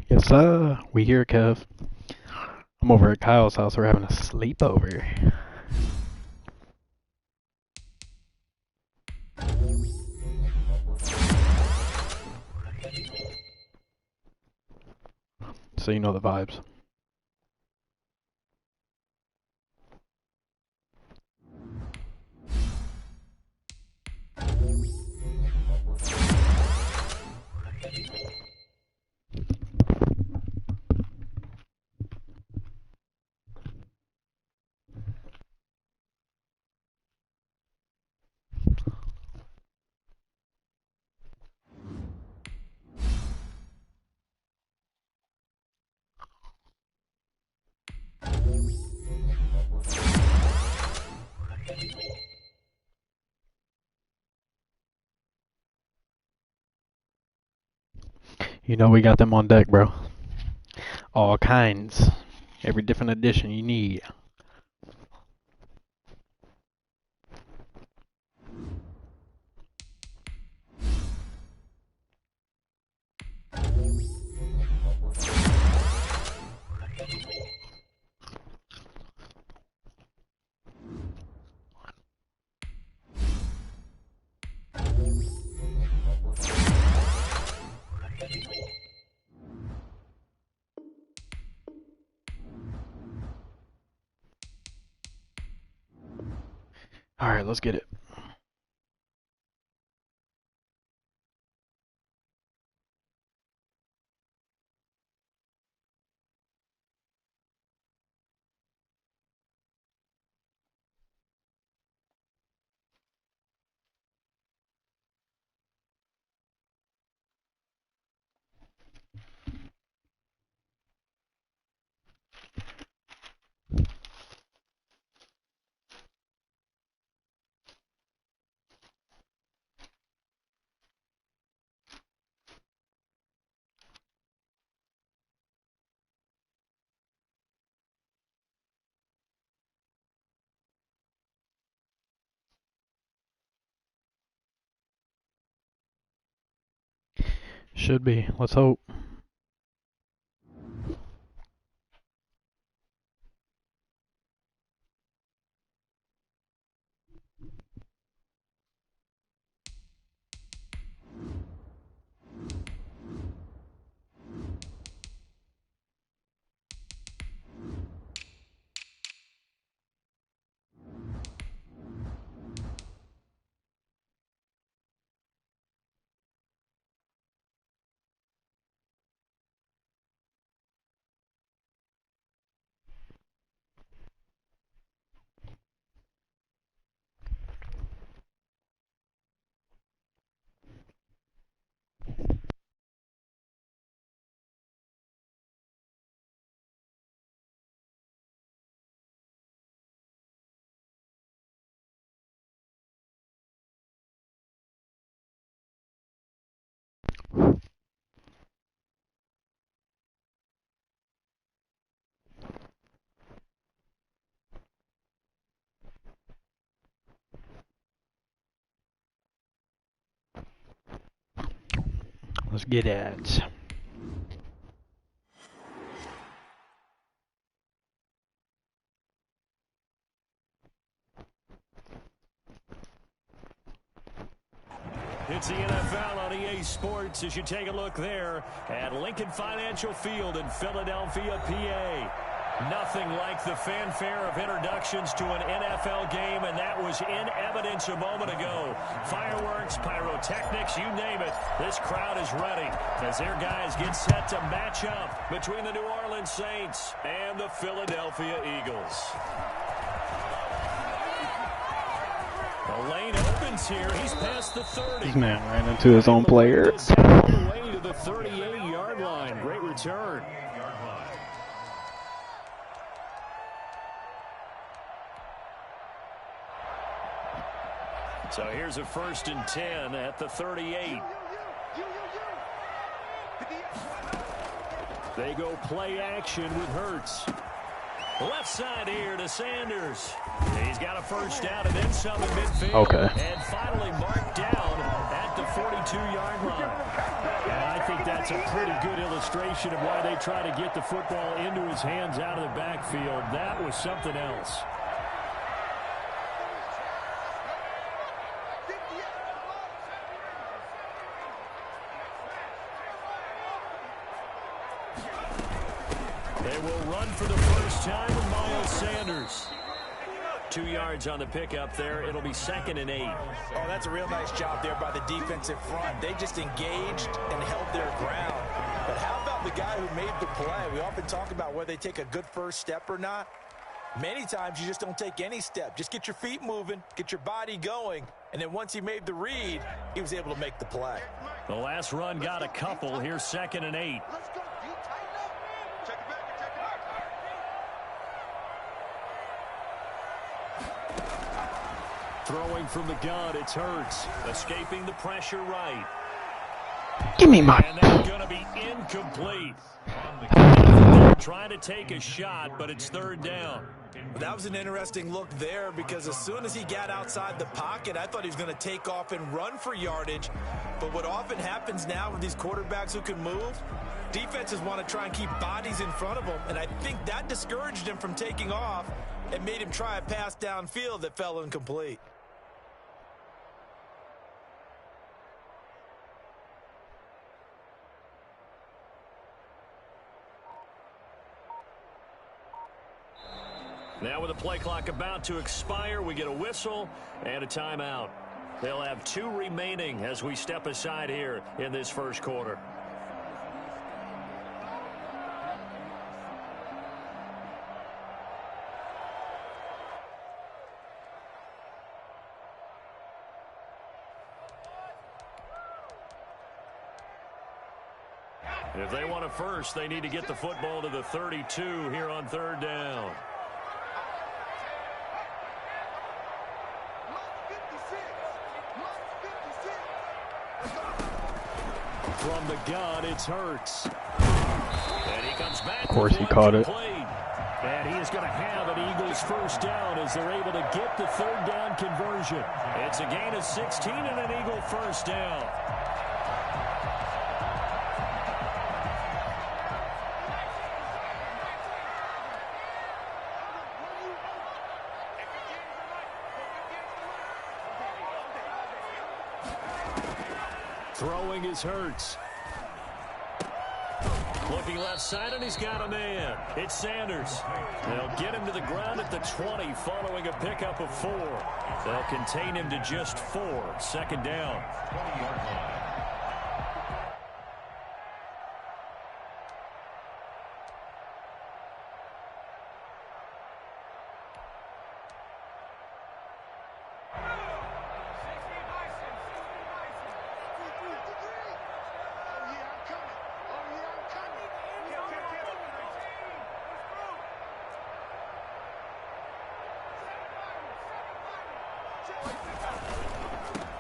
Yes, sir. We here, Kev. I'm over at Kyle's house. We're having a sleepover. So you know the vibes. You know we got them on deck, bro. All kinds. Every different edition you need. Alright, let's get it. Should be. Let's hope. Let's get it. It's the NFL on EA Sports as you take a look there at Lincoln Financial Field in Philadelphia, PA. Nothing like the fanfare of introductions to an NFL game, and that was in evidence a moment ago. Fireworks, pyrotechnics, you name it. This crowd is ready as their guys get set to match up between the New Orleans Saints and the Philadelphia Eagles. The lane opens here. He's past the 30. This man ran into his own player. All the way to the 38-yard line. Great return. So here's a 1st and 10 at the 38. They go play action with Hurts. Left side here to Sanders. He's got a 1st down and then some in midfield. Okay. And finally marked down at the 42-yard line. And I think that's a pretty good illustration of why they try to get the football into his hands out of the backfield. That was something else. They will run for the 1st time with Miles Sanders. 2 yards on the pickup there. It'll be 2nd and 8. Oh, that's a real nice job there by the defensive front. They just engaged and held their ground. But how about the guy who made the play? We often talk about whether they take a good first step or not. Many times you just don't take any step. Just get your feet moving, get your body going, and then once he made the read, he was able to make the play. The last run got a couple. Here's 2nd and 8. Throwing from the gun, it's Hurts. Escaping the pressure right. Give me my... And that's going to be incomplete. They're trying to take a shot, but it's 3rd down. That was an interesting look there because as soon as he got outside the pocket, I thought he was going to take off and run for yardage. But what often happens now with these quarterbacks who can move, defenses want to try and keep bodies in front of them. And I think that discouraged him from taking off and made him try a pass downfield that fell incomplete. Now with the play clock about to expire, we get a whistle and a timeout. They'll have 2 remaining as we step aside here in this 1st quarter. If they want a first, they need to get the football to the 32 here on 3rd down. From the gun, it's Hurts. And he comes back. Of course he caught it. And he is going to have an Eagles 1st down as they're able to get the 3rd down conversion. It's a gain of 16 and an Eagle 1st down. Throwing is Hurts. Looking left side, and he's got a man. It's Sanders. They'll get him to the ground at the 20 following a pickup of 4. They'll contain him to just 4. 2nd down.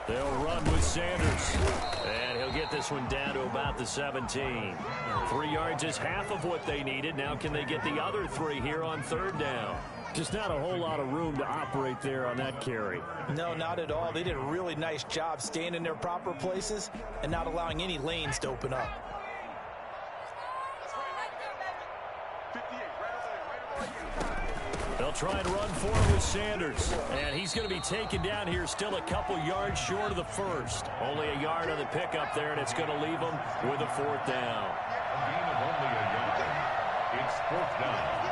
They'll run with Sanders. And he'll get this one down to about the 17. 3 yards is half of what they needed. Now can they get the other 3 here on 3rd down? Just not a whole lot of room to operate there on that carry. No, not at all. They did a really nice job staying in their proper places and not allowing any lanes to open up. They'll try and run for him with Sanders. And he's going to be taken down here still a couple yards short of the 1st. Only a yard on the pickup there, and it's going to leave him with a 4th down. It's 4th down.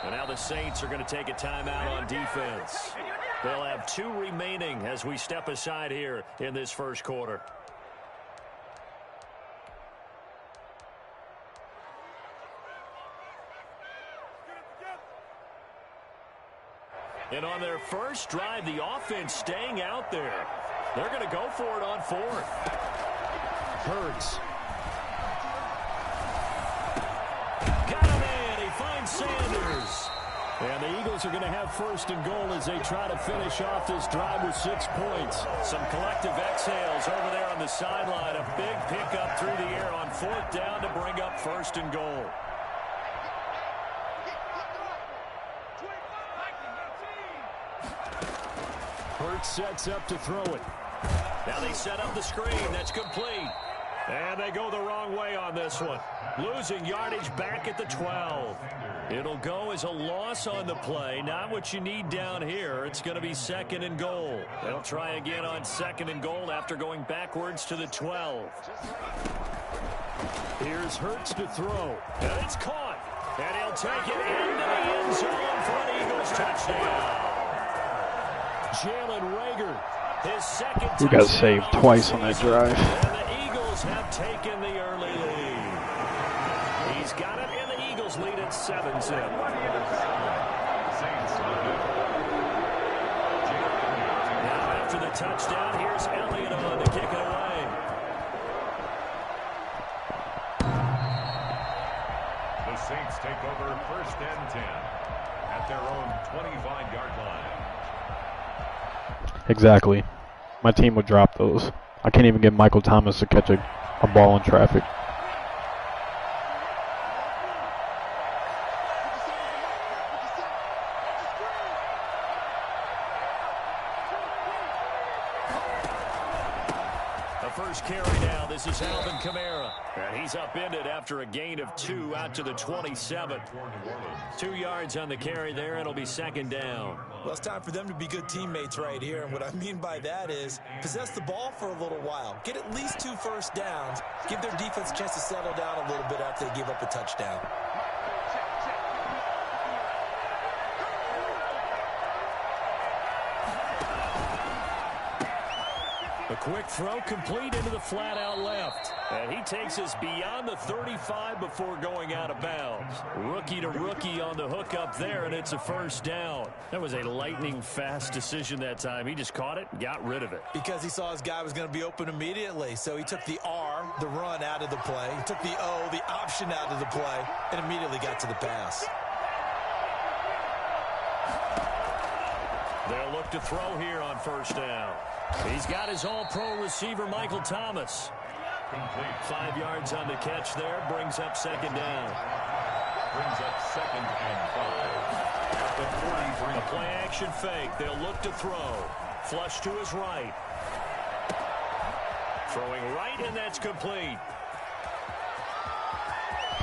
And now the Saints are going to take a timeout on defense. They'll have 2 remaining as we step aside here in this 1st quarter. And on their first drive, the offense staying out there. They're going to go for it on fourth. Hurts. Got him in. He finds Sanders. And the Eagles are going to have first and goal as they try to finish off this drive with 6 points. Some collective exhales over there on the sideline. A big pickup through the air on fourth down to bring up first and goal. Hurts sets up to throw it. Now they set up the screen. That's complete. And they go the wrong way on this one. Losing yardage back at the 12. It'll go as a loss on the play. Not what you need down here. It's going to be second and goal. They'll try again on second and goal after going backwards to the 12. Here's Hurts to throw. And it's caught. And he'll take it into the end zone for an Eagles touchdown. Jalen Reagor, his second touchdown. We got saved twice on that drive. And the Eagles have taken the early lead. He's got it, and the Eagles lead at 7-0. Now after the touchdown, here's Elliott on to kick it away. The Saints take over first and 10 at their own 25-yard line. Exactly. My team would drop those. I can't even get Michael Thomas to catch a ball in traffic. The first carry now. This is Alvin Kamara. And he's upended after a gain of 2 out to the 27. 2 yards on the carry there. It'll be second down. Well, it's time for them to be good teammates right here. And what I mean by that is possess the ball for a little while. Get at least 2 first downs. Give their defense a chance to settle down a little bit after they give up a touchdown. A quick throw complete into the flat out left. And he takes us beyond the 35 before going out of bounds. Rookie to rookie on the hook up there, and it's a first down. That was a lightning fast decision that time. He just caught it and got rid of it. Because he saw his guy was going to be open immediately. So he took the R, the run, out of the play. He took the O, the option, out of the play, and immediately got to the pass. They'll look to throw here on first down. He's got his all-pro receiver, Michael Thomas. 5 yards on the catch there. Brings up second down. Brings up second and 5. At the 43. A play-action fake. They'll look to throw. Flush to his right. Throwing right, and that's complete.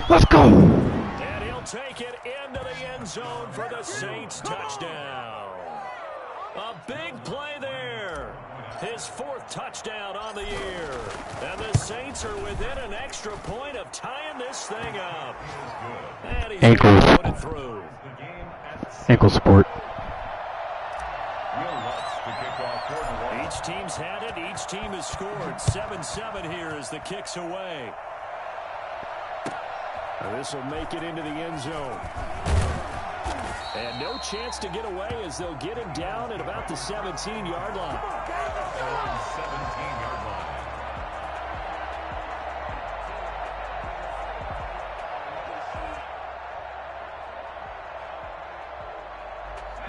Let's go! And he'll take it into the end zone for the Saints touchdown. A big play there. His 4th touchdown on the year. And the Saints are within an extra point of tying this thing up. And he's Ankle. put it through. Ankle sport. Each team's had it. Each team has scored. 7-7 here as the kick's away. This will make it into the end zone. And no chance to get away as they'll get him down at about the 17-yard line. 17-yard line.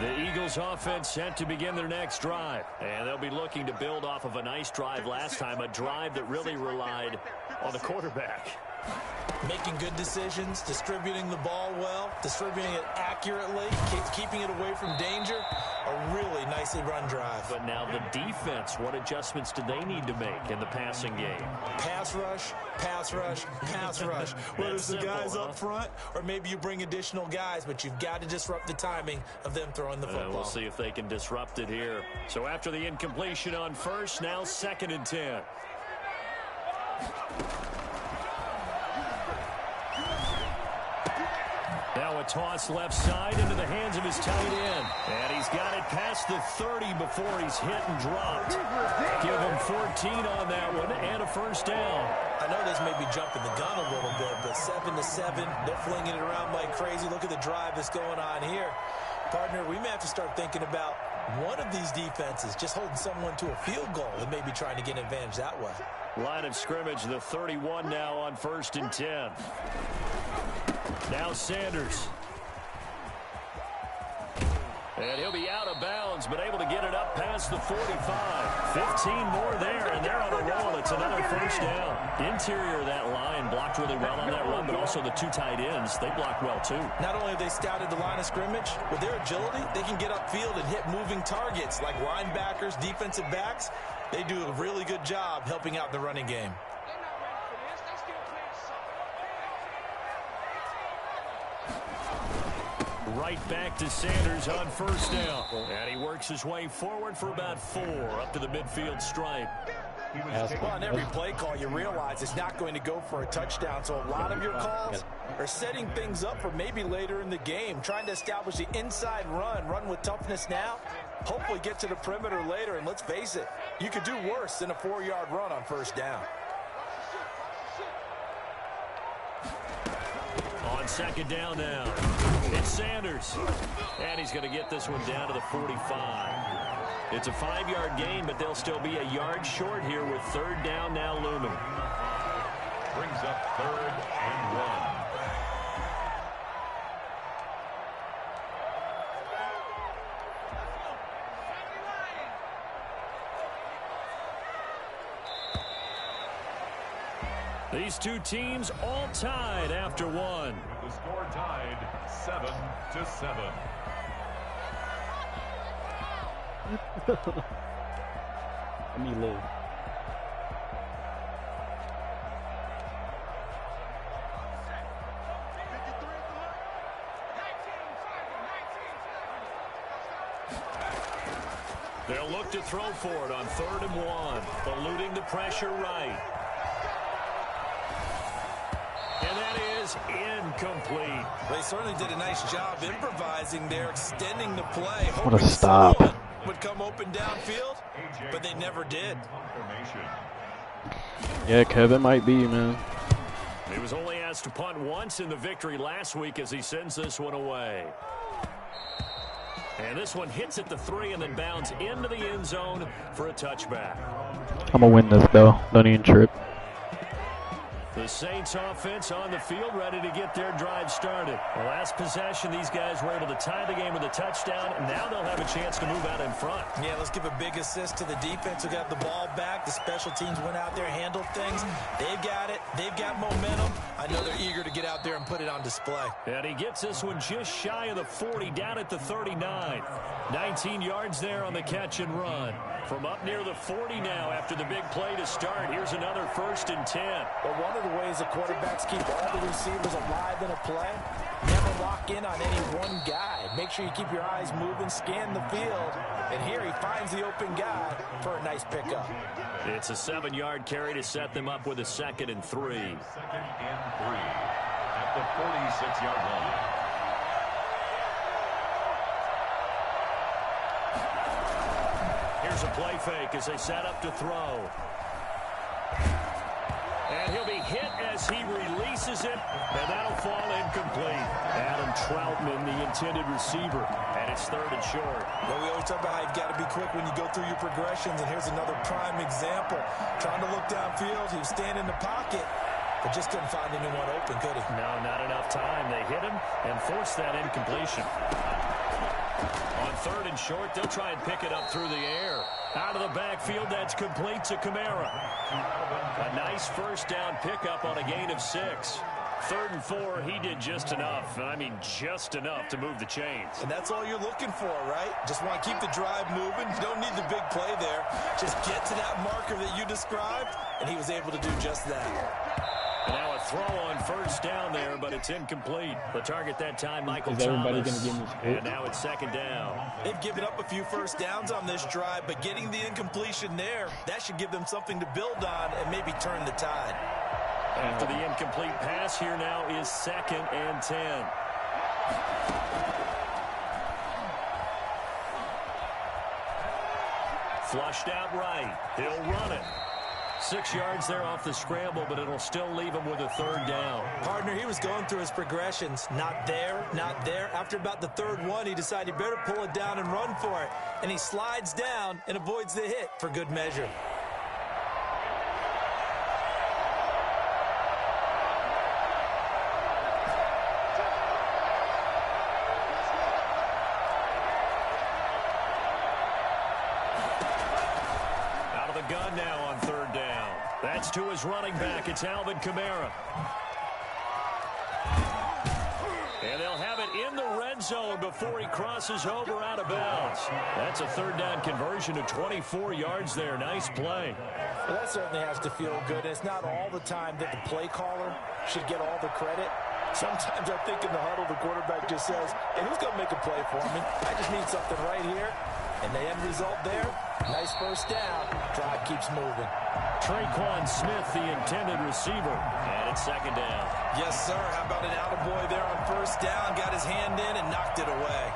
The Eagles offense set to begin their next drive. And they'll be looking to build off of a nice drive last time, a drive that really relied on the quarterback. Making good decisions, distributing the ball well, distributing it accurately, keeping it away from danger. A really nicely run drive. But now the defense, what adjustments do they need to make in the passing game? Pass rush, pass rush, pass rush. Whether it's the guys up front or maybe you bring additional guys, but you've got to disrupt the timing of them throwing the football. We'll see if they can disrupt it here. So after the incompletion on first, now second and 10. Now a toss left side into the hands of his tight end. And he's got it past the 30 before he's hit and dropped. Give him 14 on that one and a first down. I know this may be jumping the gun a little bit, but 7-7, they're flinging it around like crazy. Look at the drive that's going on here. Partner, we may have to start thinking about one of these defenses just holding someone to a field goal and maybe trying to get an advantage that way. Line of scrimmage, the 31 now on 1st and 10. Now Sanders. And he'll be out of bounds, but able to get it up past the 45. 15 more there, and they're on a roll. It's another first down. Interior of that line blocked really well on that run, but also the two tight ends, they blocked well too. Not only have they scouted the line of scrimmage, with their agility, they can get upfield and hit moving targets like linebackers, defensive backs. They do a really good job helping out the running game. Right back to Sanders on first down. And he works his way forward for about 4 up to the midfield stripe. Well, on every play call, you realize it's not going to go for a touchdown. So a lot of your calls are setting things up for maybe later in the game, trying to establish the inside run with toughness now, hopefully get to the perimeter later. And let's face it, you could do worse than a 4-yard run on first down. On second down now, it's Sanders. And he's going to get this one down to the 45. It's a 5-yard gain, but they'll still be a yard short here with third down now looming. Brings up 3rd and 1. These two teams all tied after one. The score tied 7-7. Let me live. They'll look to throw for it on 3rd and 1, eluding the pressure right. And that is incomplete. They certainly did a nice job improvising there, extending the play. What a stop. Would come open downfield, but they never did. Yeah, Kevin might be, man. He was only asked to punt once in the victory last week as he sends this one away. And this one hits at the 3 and then bounds into the end zone for a touchback. I'm going to win this, though. Don't even trip. The Saints offense on the field ready to get their drive started. The last possession, these guys were able to tie the game with a touchdown, and now they'll have a chance to move out in front. Yeah, let's give a big assist to the defense who got the ball back. The special teams went out there, handled things. They've got it. They've got momentum. I know they're eager to get out there and put it on display. And he gets this one just shy of the 40, down at the 39. 19 yards there on the catch and run. From up near the 40 now after the big play to start. Here's another 1st and 10. But one of the ways the quarterbacks keep all the receivers alive in a play, never lock in on any one guy. Make sure you keep your eyes moving, scan the field. And here he finds the open guy for a nice pickup. It's a 7-yard carry to set them up with a 2nd and 3. 2nd and 3 at the 46-yard line. Here's a play fake as they set up to throw. And he'll be hit as he releases it, and that'll fall incomplete. Adam Troutman, the intended receiver, and it's 3rd and short. Well, we always talk about how you've got to be quick when you go through your progressions, and here's another prime example. Trying to look downfield, he was standing in the pocket, but just couldn't find anyone open, could he? No, not enough time. They hit him and forced that incompletion. On 3rd and short, they'll try and pick it up through the air. Out of the backfield, that's complete to Kamara. A nice first down pickup on a gain of 6. 3rd and 4, he did just enough, and I mean just enough to move the chains. And that's all you're looking for, right? Just want to keep the drive moving. You don't need the big play there. Just get to that marker that you described, and he was able to do just that. And now a throw on first down there, but it's incomplete. The target that time, Michael Is everybody Thomas. gonna give me scoop? And now it's 2nd down. They've given up a few first downs on this drive, but getting the incompletion there, that should give them something to build on and maybe turn the tide. After the incomplete pass, here now is 2nd and 10. Flushed out right. He'll run it. 6 yards there off the scramble, but it'll still leave him with a 3rd down. Partner, he was going through his progressions. Not there, not there. After about the 3rd one, he decided he better pull it down and run for it. And he slides down and avoids the hit for good measure. Gun now on 3rd down. That's to his running back. It's Alvin Kamara. And they'll have it in the red zone before he crosses over out of bounds. That's a 3rd down conversion of 24 yards there. Nice play. Well, that certainly has to feel good. It's not all the time that the play caller should get all the credit. Sometimes I think in the huddle, the quarterback just says, hey, who's going to make a play for me? I just need something right here. And the end result there, nice 1st down. Drive keeps moving. Traquan Smith, the intended receiver. And it's 2nd down. Yes, sir. How about an attaboy there on 1st down? Got his hand in and knocked it away.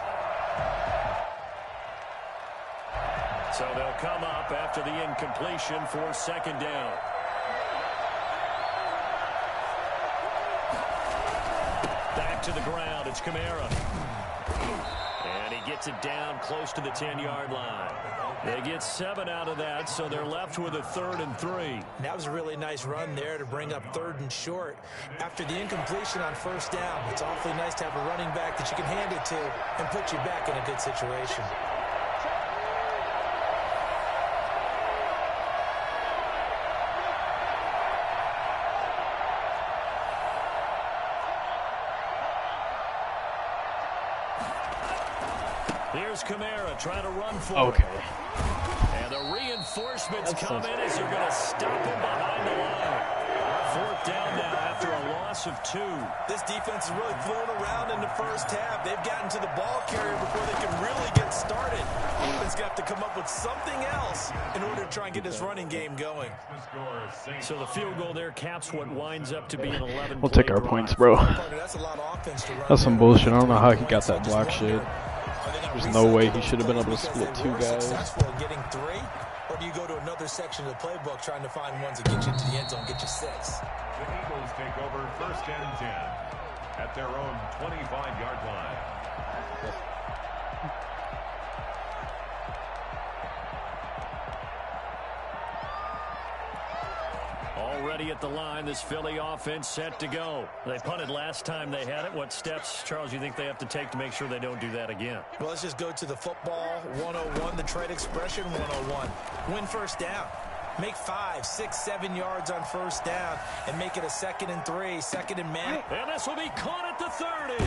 So they'll come up after the incompletion for 2nd down. Back to the ground. It's Kamara. And he gets it down close to the 10-yard line. They get 7 out of that, so they're left with a 3rd and 3. That was a really nice run there to bring up 3rd and short. After the incompletion on 1st down, it's awfully nice to have a running back that you can hand it to and put you back in a good situation. Here's Kamara trying to run for Okay. it. And the reinforcements come in as they're going to stop him behind the line. 4th down now after a loss of 2. This defense is really thrown around in the 1st half. They've gotten to the ball carrier before they can really get started. Defense got to come up with something else in order to try and get this running game going. So the field goal there caps what winds up to be an 11. We'll take our points, bro. That's a lot of offense to run. That's some bullshit. I don't know how he got that block shit. There's no way he should have been able to split 2 guys. Successful in getting 3, or do you go to another section of the playbook trying to find ones that get you into the end zone, get you 6? The Eagles take over 1st and 10 at their own 25-yard line. Already at the line, this Philly offense set to go. They punted last time they had it. What steps, Charles, you think they have to take to make sure they don't do that again? Well, let's just go to the football 101, the trade expression 101. Win 1st down. Make 5, 6, 7 yards on 1st down and make it a 2nd and 3, 2nd and man. And this will be caught at the 30.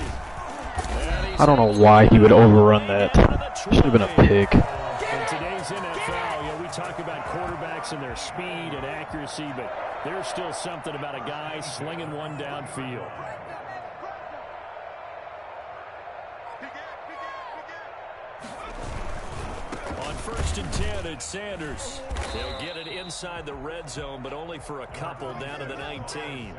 I don't know why he would overrun that. Should have been a pick. In today's NFL, we talk about quarterbacks and their speed and accuracy, but there's still something about a guy slinging one downfield. On 1st and 10, it's Sanders. They'll get it inside the red zone, but only for a couple down to the 19.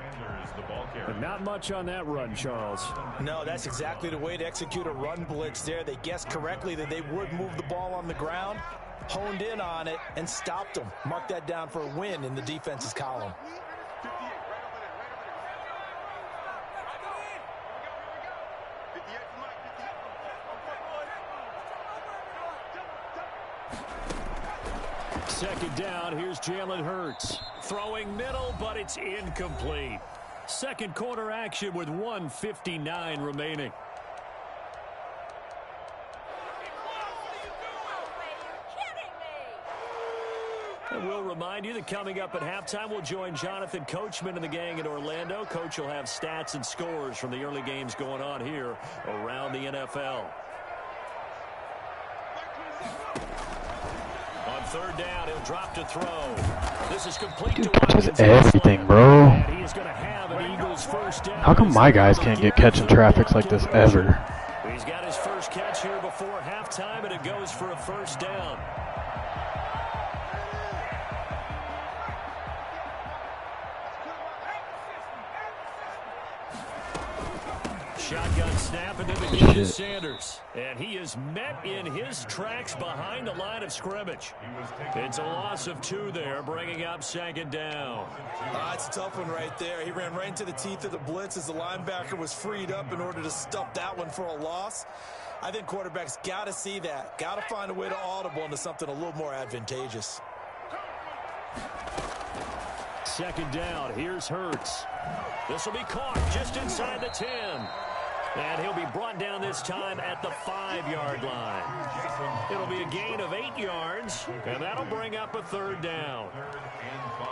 But not much on that run, Charles. No, that's exactly the way to execute a run blitz there. They guessed correctly that they would move the ball on the ground, honed in on it, and stopped them. Mark that down for a win in the defense's column. Second down, here's Jalen Hurts. Throwing middle, but it's incomplete. Second quarter action with 1:59 remaining. And we'll remind you that coming up at halftime, we'll join Jonathan Coachman and the gang in Orlando. Coach will have stats and scores from the early games going on here around the NFL. On 3rd down, he'll drop to throw. This is complete Dude to catches Watkins. everything, bro. And he is going to have an Eagles 1st down. How come my guys can't get catching traffics like this ever? He's got his first catch here before halftime, and it goes for a 1st down. Shotgun snap into the Good game to shit. Sanders. And he is met in his tracks behind the line of scrimmage. It's a loss of 2 there, bringing up 2nd down. It's a tough one right there. He ran right into the teeth of the blitz as the linebacker was freed up in order to stuff that one for a loss. I think quarterbacks got to see that. Got to find a way to audible into something a little more advantageous. 2nd down. Here's Hurts. This will be caught just inside the 10. And he'll be brought down this time at the 5-yard line. It'll be a gain of 8 yards, and that'll bring up a 3rd down. 3rd and 5.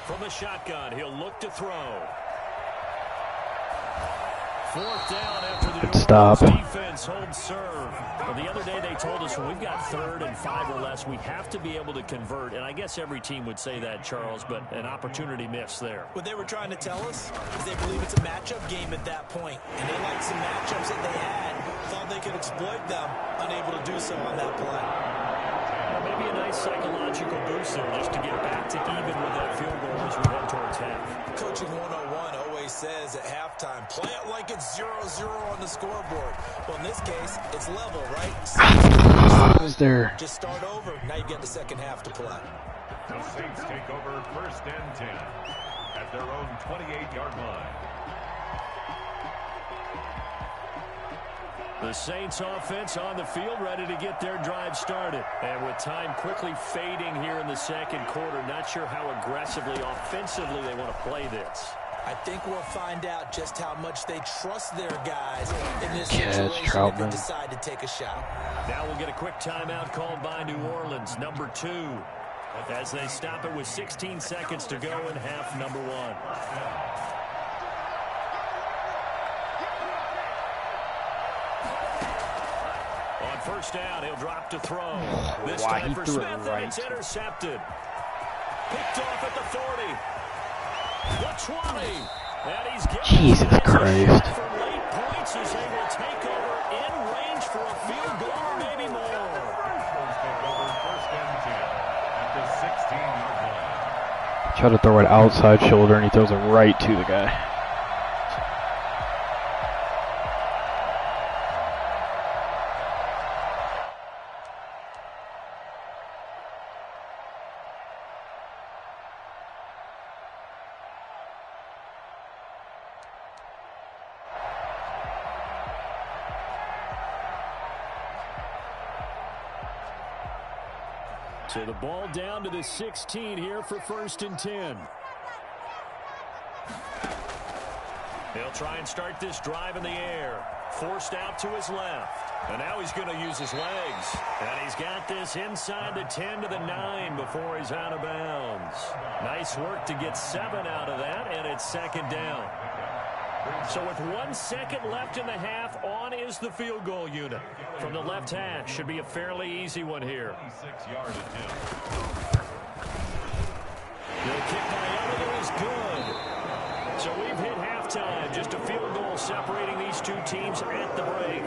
From the shotgun, he'll look to throw. 4th down after the New Stop. Orleans defense holds serve. Well, the other day they told us when we've got 3rd and 5 or less, we have to be able to convert. And I guess every team would say that, Charles, but an opportunity missed there. What they were trying to tell us is they believe it's a matchup game at that point. And they liked some matchups that they had, thought they could exploit them, unable to do so on that play. Maybe a nice psychological boost there just to get back to even with that field goal as we head towards half. Coaching 101 always says at halftime, play it like it's 0-0 on the scoreboard. Well, in this case, it's level, right? Was there? Just start over. Now you get the second half to play. The Saints take over 1st and 10 at their own 28-yard line. The Saints offense on the field ready to get their drive started. And with time quickly fading here in the 2nd quarter, not sure how aggressively, offensively they want to play this. I think we'll find out just how much they trust their guys in this Catch, situation if Troutman. they decide to take a shot. Now we'll get a quick timeout called by New Orleans, number 2, as they stop it with 16 seconds to go in half number 1. On 1st down, he'll drop to throw. This Why time he for threw it Smith, right. and it's intercepted. Picked off at the 40. The 20. And he's getting Jesus his Christ. for late points as they will take over in range for a field goal or maybe more. Broncos take over 1st and 10 at the 16-yard line. Try to throw it outside shoulder, and he throws it right to the guy. So the ball down to the 16 here for 1st and 10. He'll try and start this drive in the air. Forced out to his left. And now he's going to use his legs. And he's got this inside the 10 to the 9 before he's out of bounds. Nice work to get 7 out of that, and it's 2nd down. So with 1 second left in the half, on is the field goal unit. From the left hash, should be a fairly easy one here. 6-yard attempt. The kick by Everett is good. So we've hit halftime. Just a field goal separating these two teams at the break.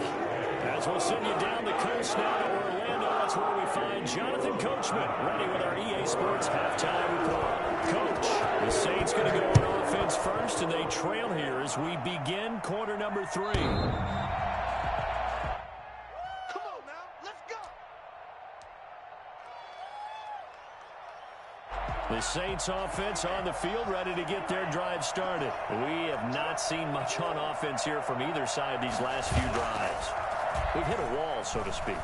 As we'll send you down the coast now to Orlando, that's where we find Jonathan Coachman, ready with our EA Sports halftime report. Coach, the Saints going to go on offense first, and they trail here as we begin quarter number 3. Come on now, let's go. The Saints offense on the field ready to get their drive started. We have not seen much on offense here from either side these last few drives. We've hit a wall, so to speak.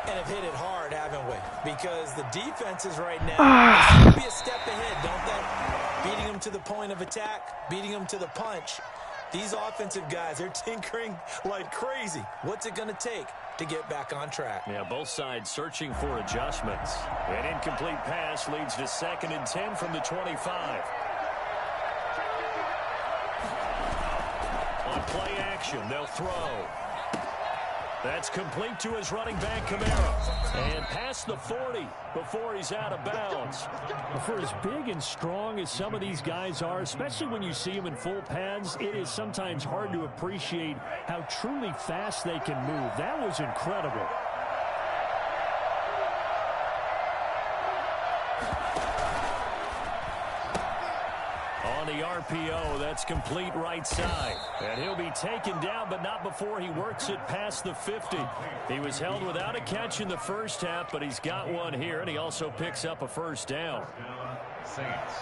And have hit it hard, haven't we? Because the defenses right now seem to be a step ahead, don't they? Beating them to the point of attack, beating them to the punch. These offensive guys, they're tinkering like crazy. What's it going to take to get back on track? Yeah, both sides searching for adjustments. An incomplete pass leads to 2nd and 10 from the 25. action. They'll throw. That's complete to his running back, Kamara. And past the 40 before he's out of bounds. For as big and strong as some of these guys are, especially when you see them in full pads, it is sometimes hard to appreciate how truly fast they can move. That was incredible. On the RPO, that's complete right side. And he'll be taken down, but not before he works it past the 50. He was held without a catch in the first half, but he's got one here, and he also picks up a first down. Saints.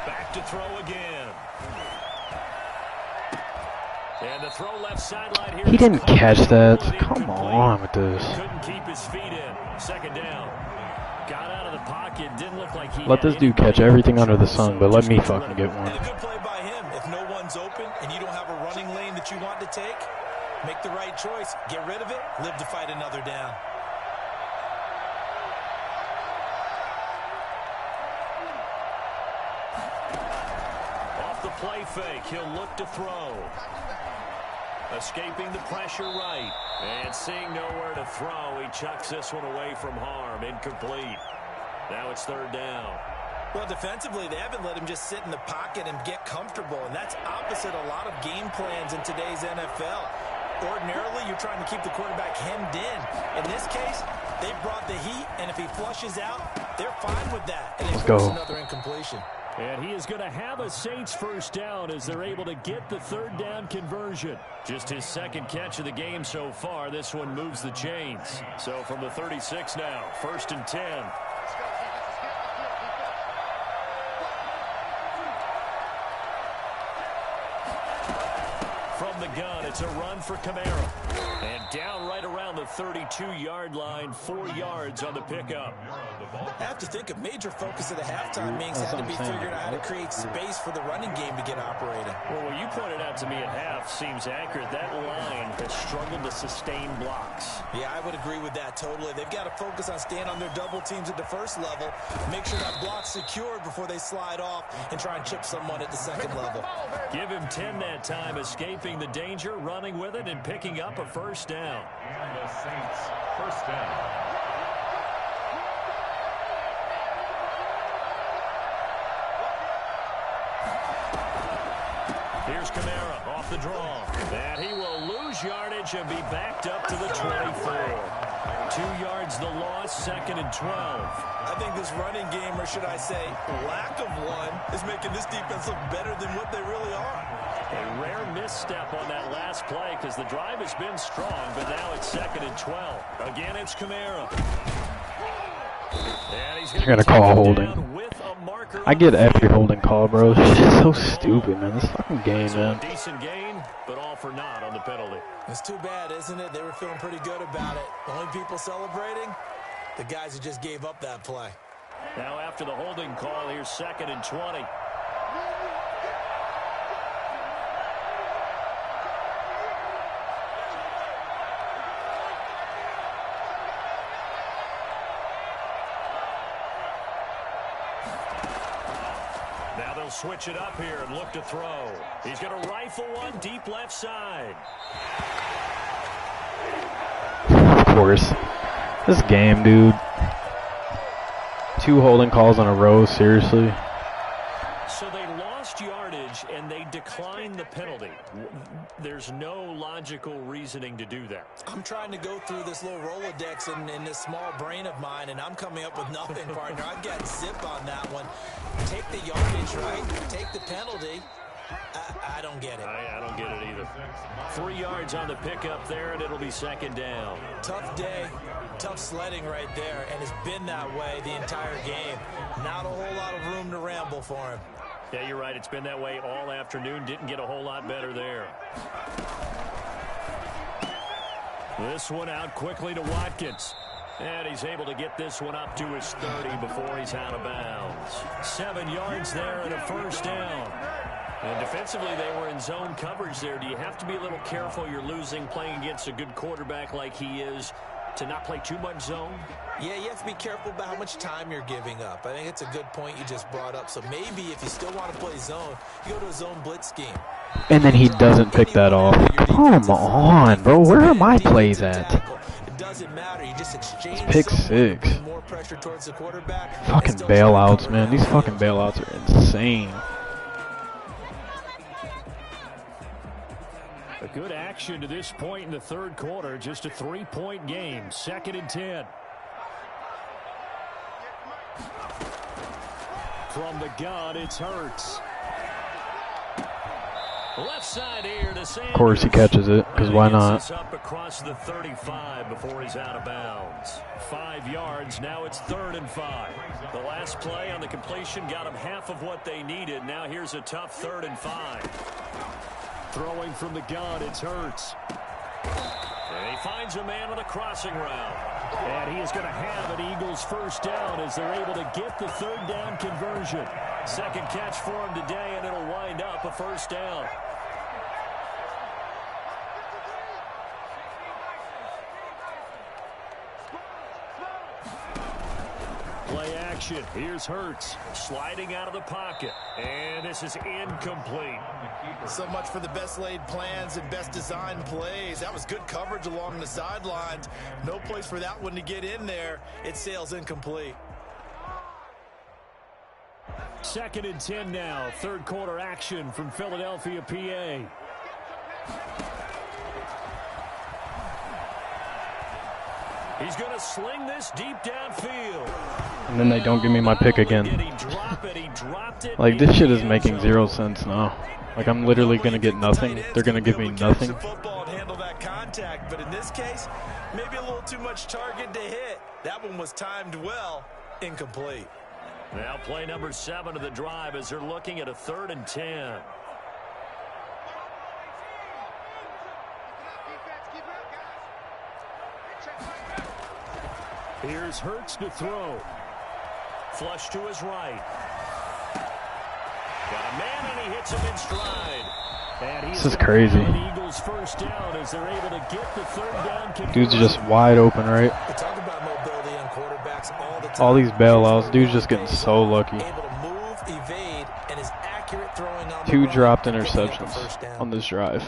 Back to throw again. And the throw left sideline here. He didn't catch that. Come on with this. Couldn't keep his feet in. Second down. Got out of the pocket. Didn't look like he Let this dude catch everything under the sun, but let me fucking get one. And a good play by him. If no one's open and you don't have a running lane that you want to take, make the right choice. Get rid of it. Live to fight another down. Off the play fake. He'll look to throw. Escaping the pressure right. And seeing nowhere to throw, he chucks this one away from harm. Incomplete. Now it's third down. Well, defensively, they haven't let him just sit in the pocket and get comfortable, and that's opposite a lot of game plans in today's NFL. Ordinarily, you're trying to keep the quarterback hemmed in. In this case, they brought the heat, and if he flushes out, they're fine with that. And Let's go. Another incompletion. And he is going to have a Saints first down as they're able to get the third down conversion. Just his second catch of the game so far. This one moves the chains. So from the 36 now, 1st and 10. From the gun, it's a run for Kamara. And down right around the 32-yard line, 4 yards on the pickup. I have to think a major focus of the halftime meetings had to be figuring out how to create space for the running game to get operating. Well, what you pointed out to me at half seems accurate. That line has struggled to sustain blocks. Yeah, I would agree with that totally. They've got to focus on staying on their double teams at the first level, make sure that block's secured before they slide off and try and chip someone at the second level. Give him 10 that time, escaping the danger, running with it, and picking up a first down. And the Saints first down. Here's Kamara off the draw. And he will lose yardage and be backed up to the 24. 2 yards the loss, 2nd and 12. I think this running game, or should I say lack of one, is making this defense look better than what they really are. A rare misstep on that last play because the drive has been strong, but now it's 2nd and 12. Again, it's Kamara. And he's You're gonna call holding. I get every holding call, bro. It's just so stupid, man. This fucking game, man. Decent gain, but all for naught on the penalty. It's too bad, isn't it? They were feeling pretty good about it. The only people celebrating, the guys who just gave up that play. Now after the holding call, here's 2nd and 20. Now they'll switch it up here and look to throw. He's going to rifle one deep left side. Of course. This game, dude. 2 holding calls in a row, seriously. So they lost yardage and they declined the penalty. There's no logical reasoning to do that. I'm trying to go through this little Rolodex in this small brain of mine, and I'm coming up with nothing, partner. I've got zip on that one. Take the yardage, right? Take the penalty. I don't get it. I don't get it either. 3 yards on the pickup there, and it'll be 2nd down. Tough day, tough sledding right there, and it's been that way the entire game. Not a whole lot of room to ramble for him. Yeah, you're right. It's been that way all afternoon. Didn't get a whole lot better there. This one out quickly to Watkins. And he's able to get this one up to his 30 before he's out of bounds. 7 yards there and a first down. And defensively, they were in zone coverage there. Do you have to be a little careful? You're losing playing against a good quarterback like he is. to not play too much zone? Yeah, you have to be careful about how much time you're giving up. I think it's a good point you just brought up. So maybe if you still want to play zone, you go to a zone blitz scheme. And then he doesn't pick that off. Come on, bro. Where are my plays at? It doesn't matter. You just exchange Pick six. more pressure towards the quarterback. Fucking bailouts, man. These fucking bailouts are insane. A good action to this point in the third quarter. Just a 3-point game. 2nd and 10. From the gun, it's Hurts. Left side here to Sanders. Of course he catches it, because why not? Up across the 35 before he's out of bounds. 5 yards, now it's 3rd and 5. The last play on the completion got him half of what they needed. Now here's a tough 3rd and 5. Throwing from the gun, it's Hurts. And he finds a man on a crossing route. And he is going to have an Eagles first down as they're able to get the 3rd down conversion. Second catch for him today, and it'll wind up a first down. Play action. Here's Hurts. Sliding out of the pocket. And this is incomplete. So much for the best laid plans and best designed plays. That was good coverage along the sidelines. No place for that one to get in there. It sails incomplete. 2nd and 10 now. 3rd quarter action from Philadelphia, PA. He's going to sling this deep downfield. And then they don't give me my pick again. Like, this shit is making 0 sense now. Like, I'm literally going to get nothing. They're going to give me nothing. But in this case, maybe a little too much target to hit. That one was timed well. Incomplete. Now play number 7 of the drive as they're looking at a 3rd and 10. Here's Hurts to throw. Flush to his right. Got a man, and he hits him in stride. This is crazy. Eagles first down as they're able to get the 3rd down conversion. Dude's just wide open, right? We talk about mobility on quarterbacks all the time. All these bailouts. Dude's just getting so lucky. Able to move, evade, and is accurate throwing on the 2 run, dropped picking up the interceptions first down. on this drive.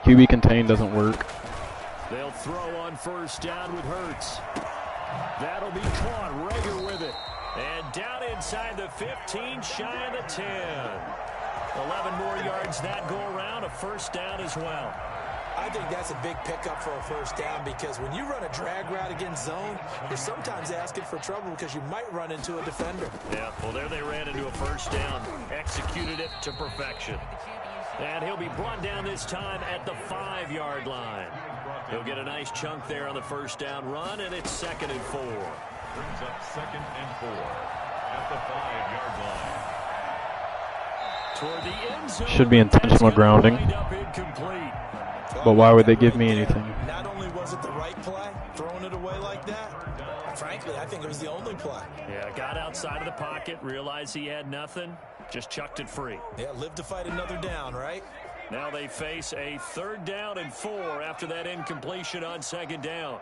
QB contain doesn't work. They'll throw on first down with Hurts. That'll be caught. Rager with it. And down inside the 15, shy of the 10. 11 more yards that go around, a first down as well. I think that's a big pickup for a first down because when you run a drag route against zone, you're sometimes asking for trouble because you might run into a defender. Yeah, well, there they ran into a first down, executed it to perfection. And he'll be brought down this time at the 5-yard line. He'll get a nice chunk there on the first down run, and it's 2nd and 4. Brings up 2nd and 4 at the 5-yard line. Toward the end zone. Should be intentional grounding. But why would they give me anything? Not only was it the right play, throwing it away like that, frankly, I think it was the only play. Yeah, got outside of the pocket, realized he had nothing, just chucked it free. Yeah, live to fight another down, right? Now they face a 3rd down and 4 after that incompletion on 2nd down.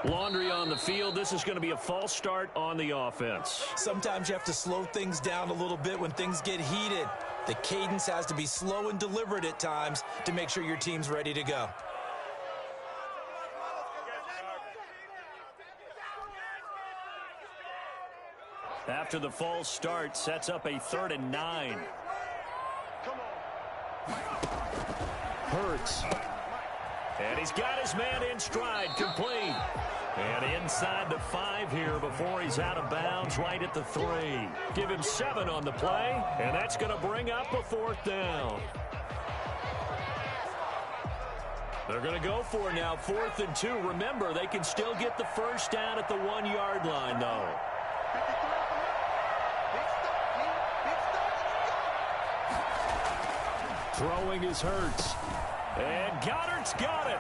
Laundry on the field. This is going to be a false start on the offense. Sometimes you have to slow things down a little bit when things get heated. The cadence has to be slow and deliberate at times to make sure your team's ready to go. After the false start, sets up a 3rd and 9. Hurts. And he's got his man in stride, complete. And inside the 5 here before he's out of bounds, right at the 3. Give him 7 on the play, and that's going to bring up a 4th down. They're going to go for it now, 4th and 2. Remember, they can still get the first down at the 1-yard line, though. Throwing is Hurts. And Goddard's got it.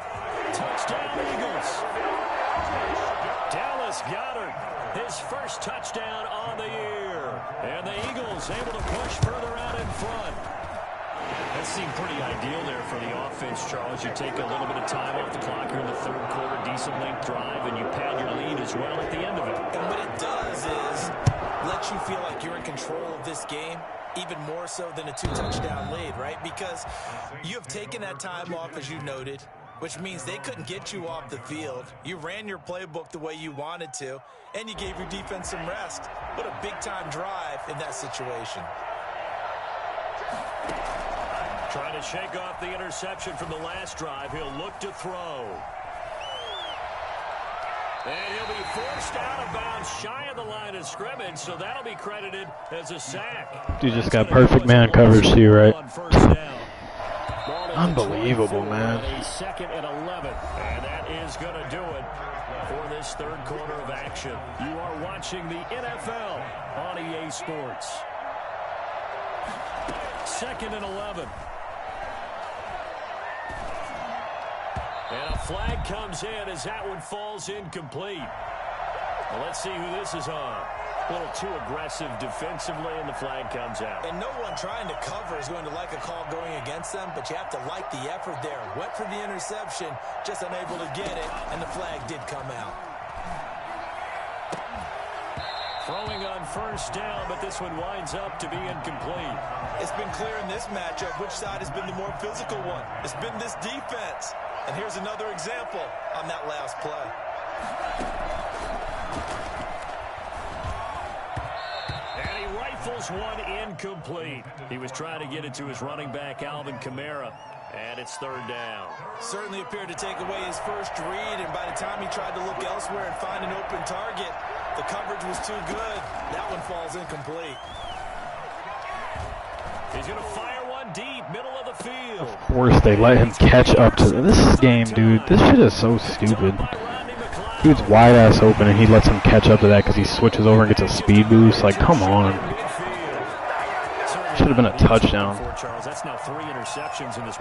Touchdown, Eagles. Dallas Goedert, his first touchdown on the year. And the Eagles able to push further out in front. That seemed pretty ideal there for the offense, Charles. You take a little bit of time off the clock here in the third quarter, decent length drive, and you pad your lead as well at the end of it. And what it does is let you feel like you're in control of this game, even more so than a 2-touchdown lead, right? Because you have taken that time off, as you noted, which means they couldn't get you off the field. You ran your playbook the way you wanted to, and you gave your defense some rest. What a big-time drive in that situation. Trying to shake off the interception from the last drive. He'll look to throw. And he'll be forced out of bounds shy of the line of scrimmage, so that'll be credited as a sack. You just got perfect man coverage too, right? Unbelievable, man. Second and 11, and that is going to do it for this third quarter of action. You are watching the NFL on EA Sports. Second and 11. And a flag comes in as that one falls incomplete. Well, let's see who this is on. A little too aggressive defensively, and the flag comes out. And no one trying to cover is going to like a call going against them, but you have to like the effort there. Went for the interception, just unable to get it, and the flag did come out. Throwing on first down, but this one winds up to be incomplete. It's been clear in this matchup which side has been the more physical one. It's been this defense. And here's another example on that last play. And he rifles one incomplete. He was trying to get it to his running back, Alvin Kamara. And it's third down. Certainly appeared to take away his first read, and by the time he tried to look elsewhere and find an open target, the coverage was too good. That one falls incomplete. He's going to fire one deep, middle of the field. Of course they let him catch up to this game, dude. This shit is so stupid. Dude's wide ass open and he lets him catch up to that because he switches over and gets a speed boost. Like, come on. Should have been a touchdown. I've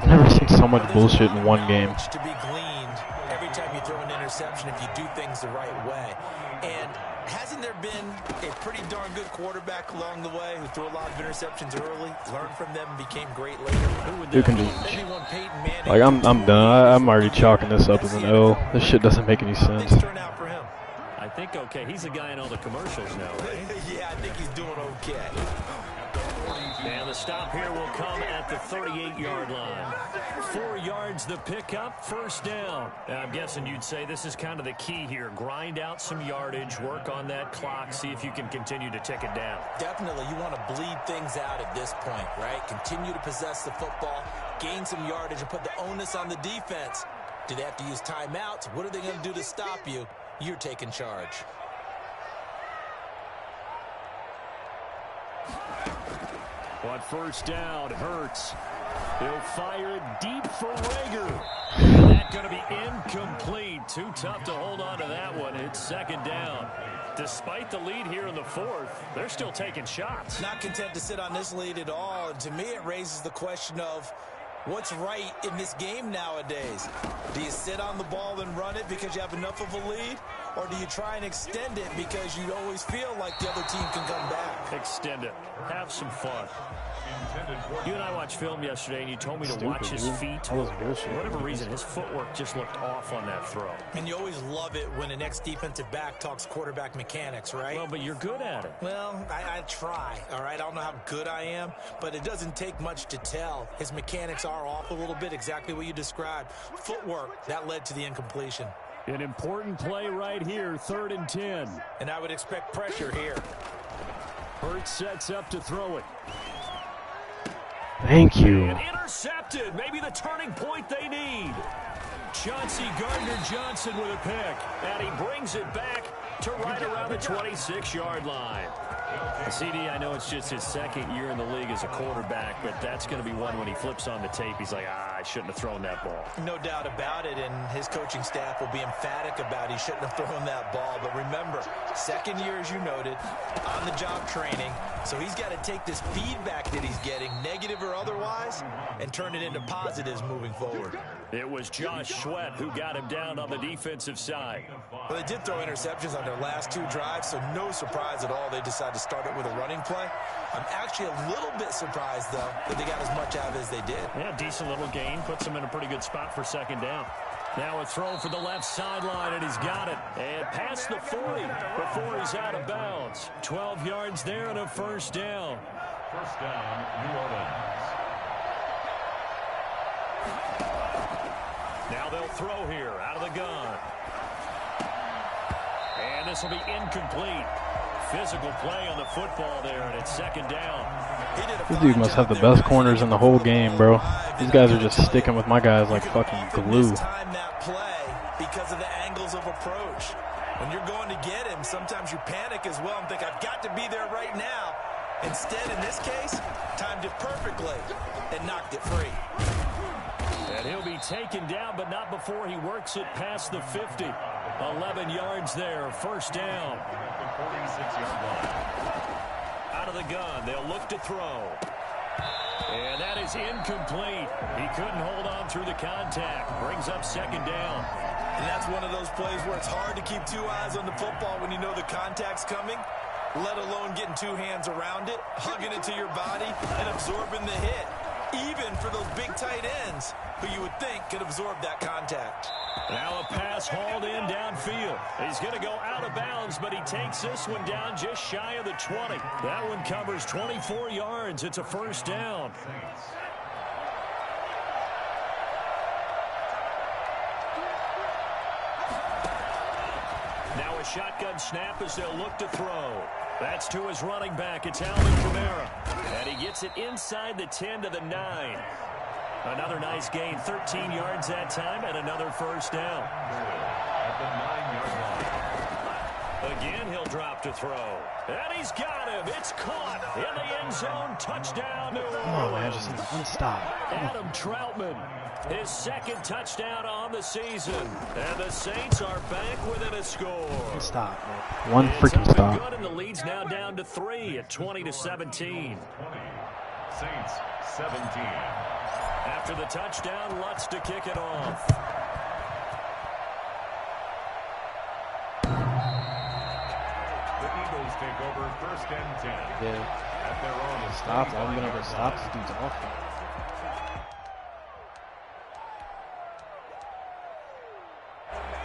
never seen so much bullshit in one game. To be gleaned every time you throw an interception if you do things the right way. And hasn't there been a pretty darn good quarterback along the way who threw a lot of interceptions early, learned from them, and became great later? You can just, like, I'm done. I'm already chalking this up as an L. This shit doesn't make any sense. I think okay. He's a guy in all the commercials now, right? Yeah, I think he's doing okay. And the stop here will come at the 38-yard line. 4 yards the pickup, first down. I'm guessing you'd say this is kind of the key here. Grind out some yardage, work on that clock, see if you can continue to tick it down. Definitely. You want to bleed things out at this point, right? Continue to possess the football, gain some yardage, and put the onus on the defense. Do they have to use timeouts? What are they going to do to stop you? You're taking charge. On first down, Hurts. He'll fire it deep for Rager. And that's going to be incomplete. Too tough to hold on to that one. It's second down. Despite the lead here in the fourth, they're still taking shots. Not content to sit on this lead at all. And to me, it raises the question of what's right in this game nowadays. Do you sit on the ball and run it because you have enough of a lead? Or do you try and extend it because you always feel like the other team can come back? Extend it. Have some fun. You and I watched film yesterday, and you told me to watch his feet. For whatever reason, his footwork just looked off on that throw. And you always love it when an ex-defensive back talks quarterback mechanics, right? Well, but you're good at it. Well, I try, all right? I don't know how good I am, but it doesn't take much to tell. His mechanics are off a little bit, exactly what you described. Footwork, that led to the incompletion. An important play right here, 3rd and 10. And I would expect pressure here. Hurts sets up to throw it. Thank you. And intercepted. Maybe the turning point they need. Chauncey Gardner-Johnson with a pick. And he brings it back to right around the 26-yard line. CD, I know it's just his second year in the league as a quarterback, but that's going to be one when he flips on the tape. He's like, guy shouldn't have thrown that ball. No doubt about it, and his coaching staff will be emphatic about he shouldn't have thrown that ball. But remember, second year, as you noted, on-the-job training, so he's got to take this feedback that he's getting, negative or otherwise, and turn it into positives moving forward. It was Josh Sweat who got him down on the defensive side. Well, they did throw interceptions on their last 2 drives, so no surprise at all they decided to start it with a running play. I'm actually a little bit surprised, though, that they got as much out of it as they did. Yeah, decent little gain. Puts them in a pretty good spot for second down. Now a throw for the left sideline, and he's got it. And past the 40 before he's out of bounds. 12 yards there and a first down. First down, New Orleans. Now they'll throw here out of the gun. And this will be incomplete. Physical play on the football there, and it's second down. This dude must have the best corners in the whole game, bro. These guys are just sticking with my guys like fucking glue. Time that play because of the angles of approach. When you're going to get him, sometimes you panic as well and think, I've got to be there right now. Instead, in this case, timed it perfectly and knocked it free. And he'll be taken down, but not before he works it past the 50. 11 yards there, first down. 46-yard line. Out of the gun, they'll look to throw. And that is incomplete. He couldn't hold on through the contact. Brings up second down. And that's one of those plays where it's hard to keep 2 eyes on the football when you know the contact's coming, let alone getting 2 hands around it, hugging it to your body, and absorbing the hit. Even for those big tight ends who you would think could absorb that contact. Now a pass hauled in downfield. He's going to go out of bounds, but he takes this one down just shy of the 20. That one covers 24 yards. It's a first down. Now a shotgun snap as they'll look to throw. That's to his running back. It's Alvin Kamara. And he gets it inside the 10 to the 9. Another nice gain, 13 yards that time, and another first down. At the 9-yard line. Again, he'll drop to throw. And he's got him. It's caught in the end zone. Touchdown, New Orleans. Come on, man, just unstop. Adam Troutman, his second touchdown on the season. And the Saints are back within a score. Stop, man. One freaking stop. Good, and the lead's now down to 3 at 20-17. Saints 17. After the touchdown, Lutz to kick it off. The Eagles take over first and 10. Yeah. At their own Stop. I'm going to stop this dude's off.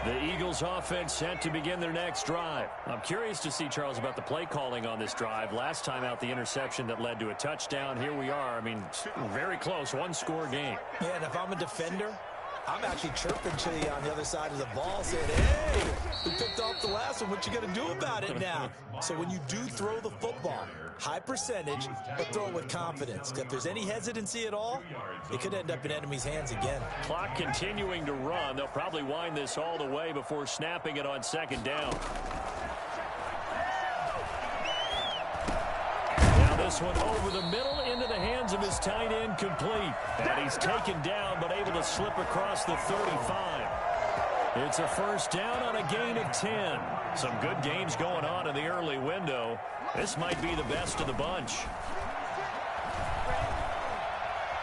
The Eagles offense set to begin their next drive. I'm curious to see, Charles, about the play calling on this drive. Last time out, the interception that led to a touchdown. Here we are. I mean, very close, one-score game. Yeah, and if I'm a defender, I'm actually chirping to you on the other side of the ball saying, hey, we picked off the last one. What you going to do about it now? So when you do throw the football, high percentage, but throw it with confidence. If there's any hesitancy at all, it could end up in enemy's hands again. Clock continuing to run. They'll probably wind this all the way before snapping it on second down. Now this one over the middle into the hands of his tight end, complete. And he's taken down but able to slip across the 35. It's a first down on a gain of 10. Some good games going on in the early window. This might be the best of the bunch.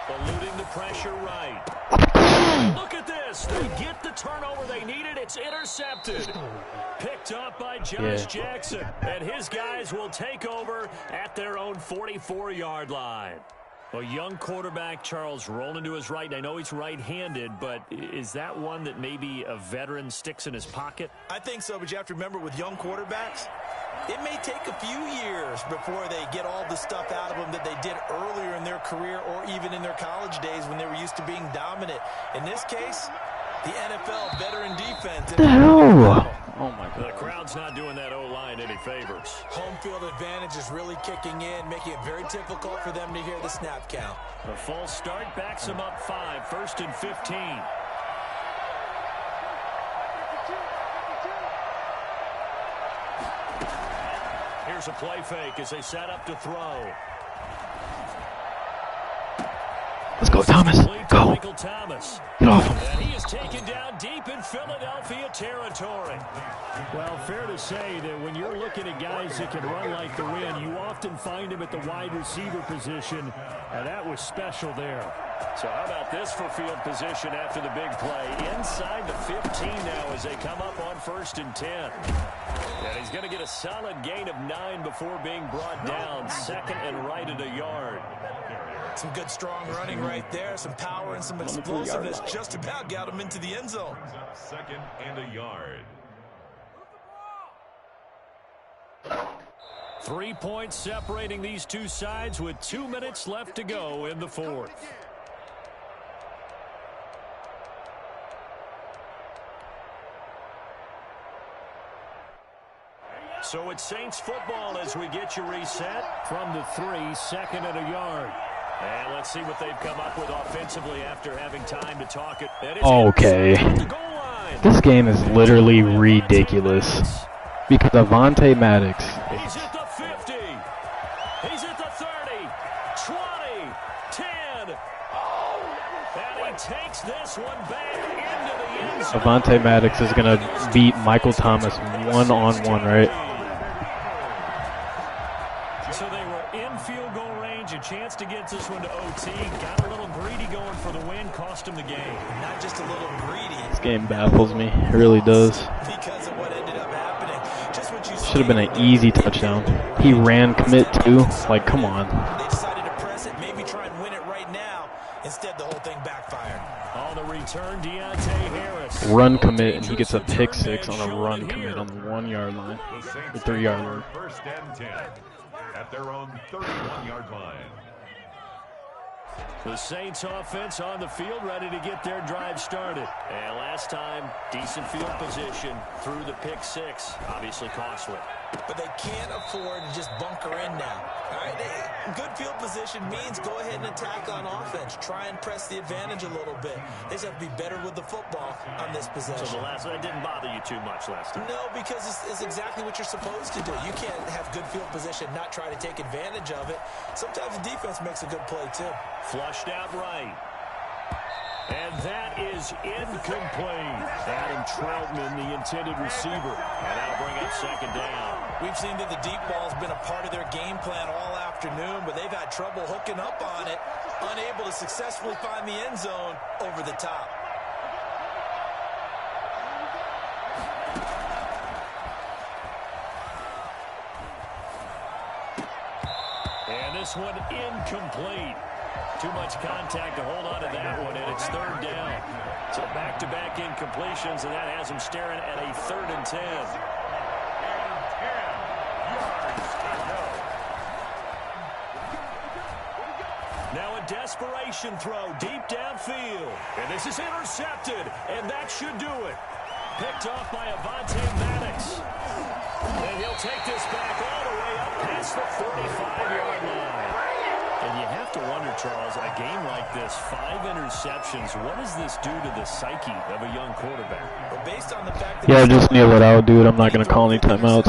Eluding the pressure right. Look at this. They get the turnover they needed. It's intercepted. Picked up by Josh Jackson. And his guys will take over at their own 44-yard line. A young quarterback, Charles, rolling to his right. I know he's right-handed, but is that one that maybe a veteran sticks in his pocket? I think so, but you have to remember with young quarterbacks, it may take a few years before they get all the stuff out of them that they did earlier in their career or even in their college days when they were used to being dominant. In this case, the NFL veteran defense. What the hell? Oh, my God. The crowd's not doing that O-line any favors. Home field advantage is really kicking in, making it very difficult for them to hear the snap count. The false start backs them up 5, first and 15. Here's a play fake as they set up to throw. Let's go, Thomas. Go. Get off him. And he is taken down deep in Philadelphia territory. Well, fair to say that when you're looking at guys that can run like the wind, you often find him at the wide receiver position, and that was special there. So how about this for field position after the big play? Inside the 15 now as they come up on 1st and 10. And he's going to get a solid gain of 9 before being brought down. 2nd and right at a yard. Some good strong running right there. Some power and some explosiveness just about got him into the end zone. 2nd and a yard. 3 points separating these two sides with 2 minutes left to go in the 4th. So it's Saints football as we get you reset from the 3, 2nd and a yard. And let's see what they've come up with offensively after having time to talk it. Okay. This game is literally ridiculous. Because Avonte Maddox. He's at the 50. He's at the 30. 20. 10. And he takes this one back into the end zone. Avonte Maddox is going to beat Michael Thomas one-on-one, right? So they were in field goal range, a chance to get this one to OT. Got a little greedy going for the win, cost him the game. Not just a little greedy. This game baffles me. It really does. Because of what ended up happening. Just what you should have been an easy touchdown. He ran commit too. Like, come on. They decided to press it, maybe try and win it right now. Instead, the whole thing backfired. On the return, Deontay Harris. Run commit, and he gets a pick 6 on a run commit on the 1 yard line. The 3 yard line. 1st and 10 at their own 31-yard line. The Saints offense on the field, ready to get their drive started. And last time, decent field position through the pick 6. Obviously costly. But they can't afford to just bunker in now. All right, good field position means go ahead and attack on offense. Try and press the advantage a little bit. They just have to be better with the football on this possession. So that didn't bother you too much last time? No, because it's exactly what you're supposed to do. You can't have good field position, not try to take advantage of it. Sometimes the defense makes a good play too. Flushed out right. And that is incomplete. Adam Troutman, the intended receiver. And that'll bring up 2nd down. We've seen that the deep ball's been a part of their game plan all afternoon, but they've had trouble hooking up on it, unable to successfully find the end zone over the top. And this one incomplete. Too much contact to hold on to that one, and it's 3rd down. So back-to-back incompletions, and that has them staring at a 3rd and 10. Now a desperation throw deep downfield. And this is intercepted, and that should do it. Picked off by Avonte Maddox. And he'll take this back all the way up past the 45-yard line. And you have to wonder, Charles, a game like this, 5 interceptions, what does this do to the psyche of a young quarterback? Well, based on the fact that Yeah, just kneel it out, dude. I'm not going to call any timeouts.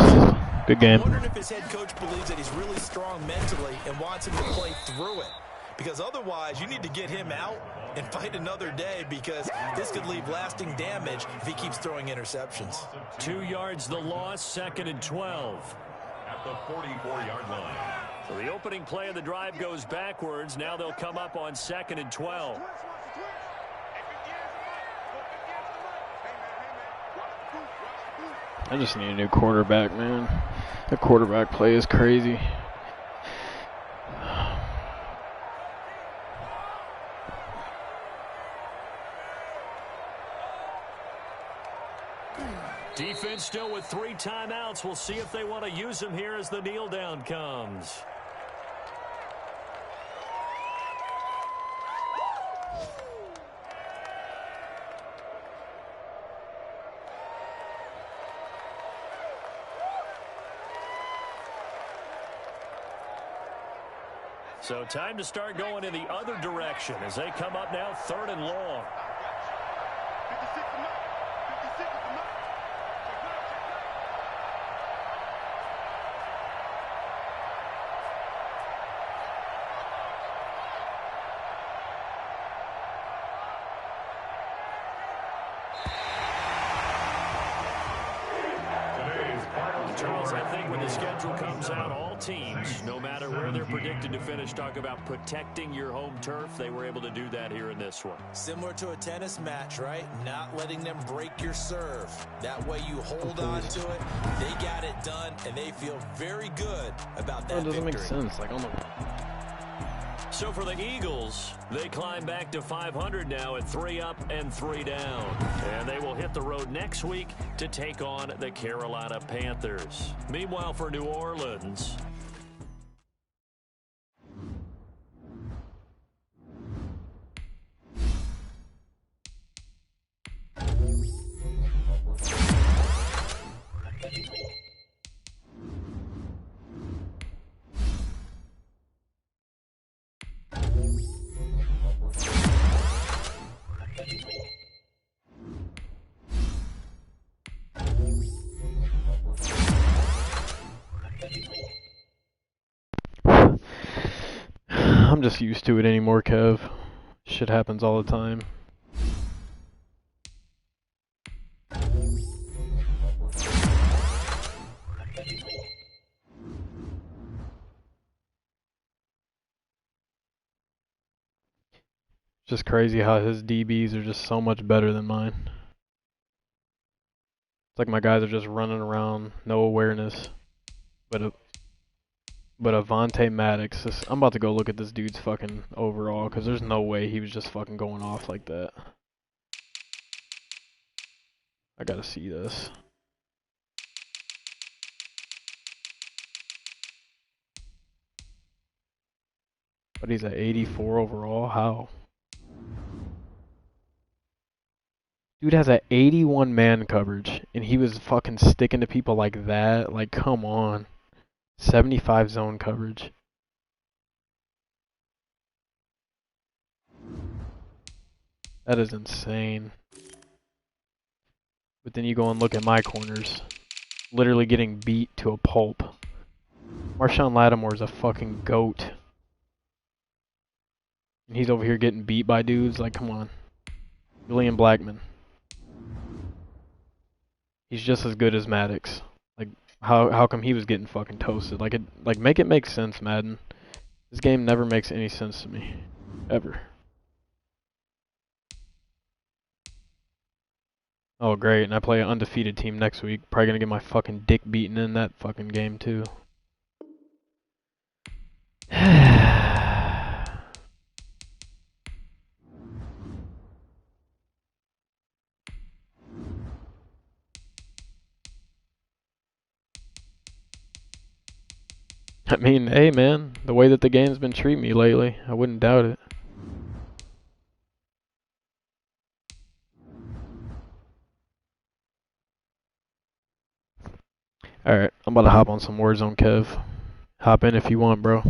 Good game. I'm wondering if his head coach believes that he's really strong mentally and wants him to play through it. Because otherwise, you need to get him out and fight another day, because this could leave lasting damage if he keeps throwing interceptions. 2 yards the loss, 2nd and 12. At the 44-yard line. So the opening play of the drive goes backwards. Now they'll come up on 2nd and 12. I just need a new quarterback, man. The quarterback play is crazy. Defense still with 3 timeouts. We'll see if they want to use them here as the kneel down comes. So time to start going in the other direction as they come up now 3rd and long. schedule comes out, all teams, no matter where they're predicted to finish, talk about protecting your home turf. They were able to do that here in this one. Similar to a tennis match, right? Not letting them break your serve. That way you hold on to it. They got it done, and they feel very good about that It doesn't victory. make sense. Like, oh my. So for the Eagles, they climb back to 500 now at 3 up and 3 down. And they will hit the road next week to take on the Carolina Panthers. Meanwhile, for New Orleans, I'm just used to it anymore, Kev. Shit happens all the time. Just crazy how his DBs are just so much better than mine. It's like my guys are just running around, no awareness. But Avonte Maddox, I'm about to go look at this dude's fucking overall, because there's no way he was just fucking going off like that. I gotta see this. But he's at 84 overall? How? Dude has a 81 man coverage, and he was fucking sticking to people like that? Like, come on. 75 zone coverage. That is insane. But then you go and look at my corners. Literally getting beat to a pulp. Marshawn Lattimore's a fucking goat. And he's over here getting beat by dudes. Like, come on. Julian Blackman. He's just as good as Maddox. Like, how come he was getting fucking toasted? Like make it make sense, Madden. This game never makes any sense to me. Ever. Oh, great. And I play an undefeated team next week. Probably gonna get my fucking dick beaten in that fucking game, too. I mean, hey man, the way that the game's been treating me lately, I wouldn't doubt it. Alright, I'm about to hop on some Warzone, Kev. Hop in if you want, bro.